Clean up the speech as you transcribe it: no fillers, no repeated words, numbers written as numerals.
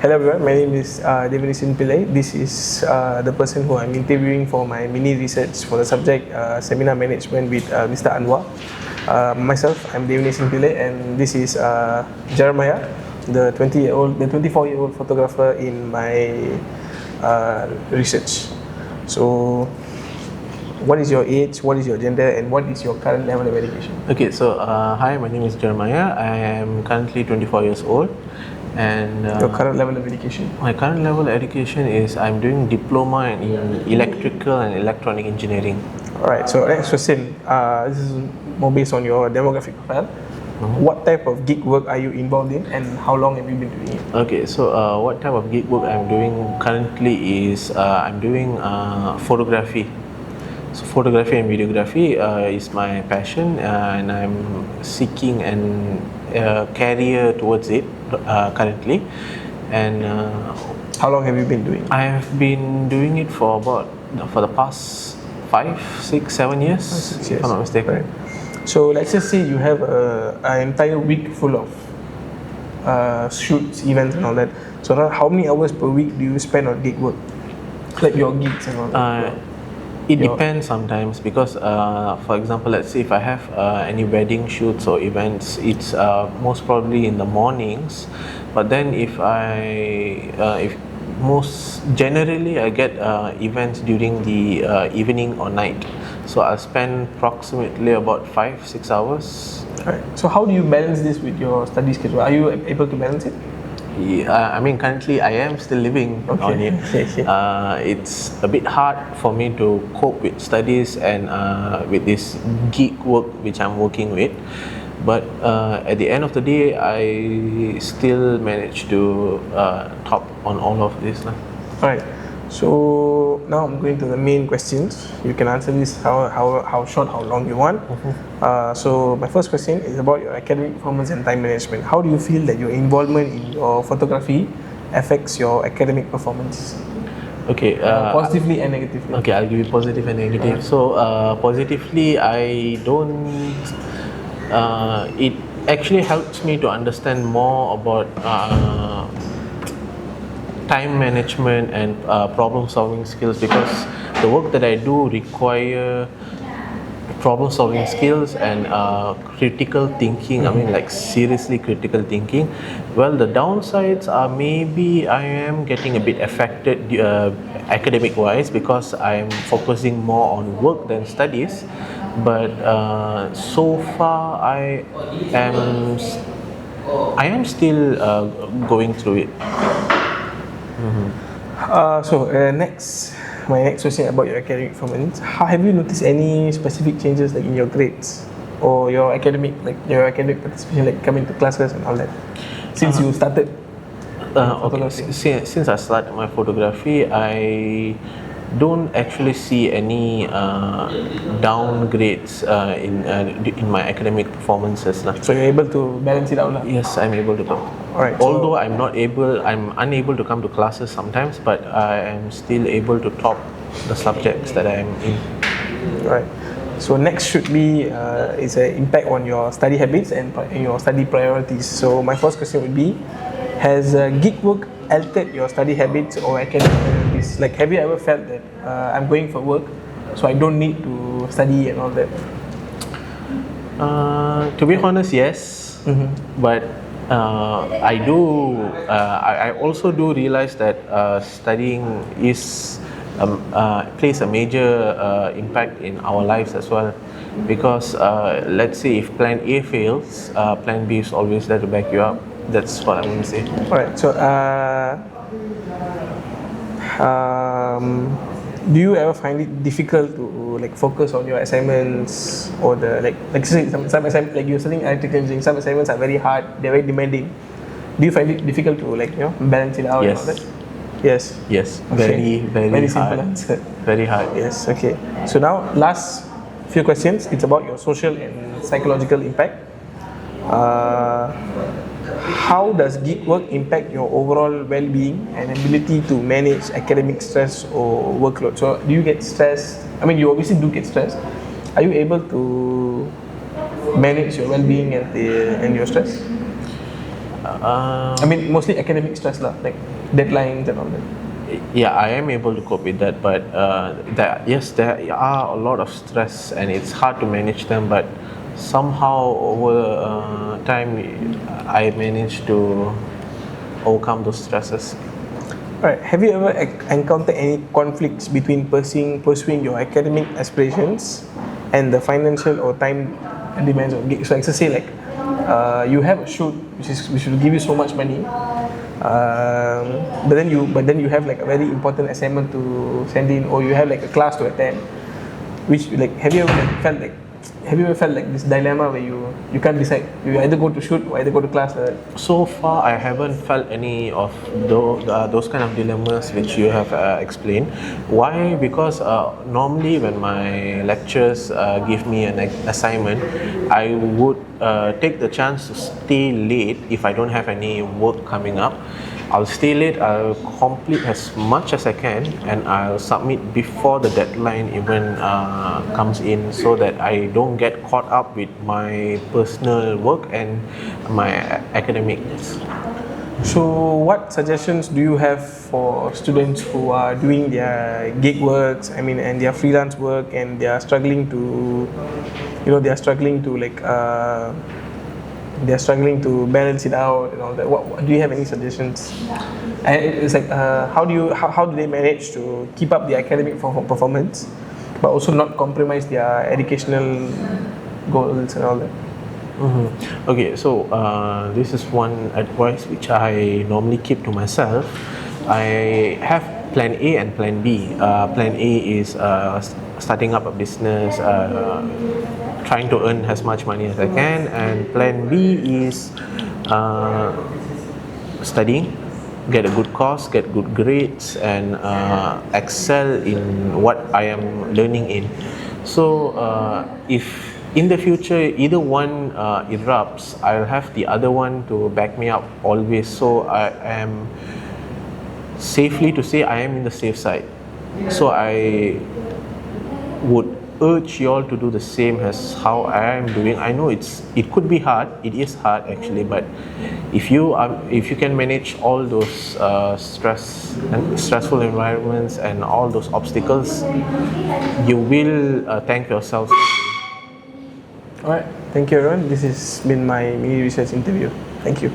Hello everyone, my name is Devinisin Pillai. This is the person who I'm interviewing for my mini research for the subject Seminar Management with Mr. Anwar. Myself, I'm Devinisin Pillai, and this is Jeremiah, the 24-year-old photographer in my research. So, what is your age, what is your gender, and what is your current level of education? Okay, so hi, my name is Jeremiah. I am currently 24 years old, and Your current level of education? my current level of education is I'm doing diploma in electrical and electronic engineering. Alright, so next question. This is more based on your demographic profile. What type of gig work are you involved in, and how long have you been doing it? Okay, so what type of gig work I'm doing currently is I'm doing photography. So photography and videography is my passion, and I'm seeking an career towards it currently. And How long have you been doing it? I have been doing it for the past 5, 6, 7 years, 6 years. if I'm not mistaken. Right. So let's just say you have an entire week full of shoots, events, and all that. So now, how many hours per week do you spend on gig work, like your gigs and all that? It depends sometimes because, for example, let's say if I have any wedding shoots or events, it's most probably in the mornings. But then if most generally I get events during the evening or night, so I spend approximately about 5-6 hours. Right. So how do you balance this with your study schedule? Are you able to balance it? I mean, currently I am still living on it. It's a bit hard for me to cope with studies and with this gig work which I'm working with. But at the end of the day, I still manage to top on all of this. Alright. So now I'm going to the main questions. You can answer this how short, how long you want. So my first question is about your academic performance and time management. How do you feel that your involvement in your photography affects your academic performance? Okay. Positively and negatively. Okay, I'll give you positive and negative. So positively, I don't. It actually helps me to understand more about time management and problem solving skills, because the work that I do require problem solving skills and critical thinking. I mean, like seriously critical thinking. Well, the downsides are maybe I am getting a bit affected academic wise because I'm focusing more on work than studies. But so far I am still going through it. My next question about your academic performance. Have you noticed any specific changes like in your grades or your academic participation, like coming to classes and all that, since you started? Okay. Since I started my photography, I don't actually see any downgrades in my academic performances. So you're able to balance it out? Yes, I'm able to. Alright. Although I'm unable to come to classes sometimes, but I am still able to top the subjects that I'm in. Right. So next should be is an impact on your study habits and your study priorities. So my first question would be, has gig work altered your study habits or academic priorities? Like, have you ever felt that I'm going for work, so I don't need to study and all that? To be honest, yes. But I also do realize that studying plays a major impact in our lives as well, because let's say if plan A fails, plan B is always there to back you up. That's what I'm going to say. Alright, so do you ever find it difficult to like focus on your assignments, or say some assignments, like you're studying electrical engineering, some assignments are very hard, they're very demanding. Do you find it difficult to balance it out? Yes. And all that? Yes. Yes. Okay. Very simple hard. answer. Very hard. Yes. Okay. So now last few questions. It's about your social and psychological impact. How does gig work impact your overall well-being and ability to manage academic stress or workload? So do you get stressed? I mean, you obviously do get stressed. Are you able to manage your well-being and your stress? I mean, mostly academic stress lah, like deadlines and all that. Yeah, I am able to cope with that, but yes, there are a lot of stress and it's hard to manage them, but somehow over time I managed to overcome those stresses. Alright, have you ever encountered any conflicts between pursuing your academic aspirations and the financial or time demands of gigs? So, like, say, like, you have a shoot which will give you so much money, but then you have like a very important assignment to send in, or you have like a class to attend. Which, like, have you ever felt like this dilemma where you can't decide? You either go to shoot or either go to class. So far, I haven't felt any of those kind of dilemmas which you have explained. Why? Because normally when my lecturers give me an assignment, I would take the chance to stay late if I don't have any work coming up. I'll stay late, I'll complete as much as I can, and I'll submit before the deadline even comes in, so that I don't get caught up with my personal work and my academics. So, what suggestions do you have for students who are doing their gig works? I mean, and their freelance work, and they are struggling to, they are struggling to they're struggling to balance it out and all that. What do you have any suggestions? And it's like, how do they manage to keep up the academic performance, but also not compromise their educational goals and all that? Okay, so this is one advice which I normally keep to myself. I have plan A and plan B. Plan A is starting up a business, trying to earn as much money as I can, and plan B is studying, get a good course, get good grades, and excel in what I am learning in. So if in the future either one erupts, I'll have the other one to back me up always. So I am safely to say I am in the safe side. So I would urge you all to do the same as how I am doing. I know it could be hard. It is hard actually, but if you can manage all those stressful environments and all those obstacles, you will thank yourself. Alright, thank you everyone. This has been my mini research interview. Thank you.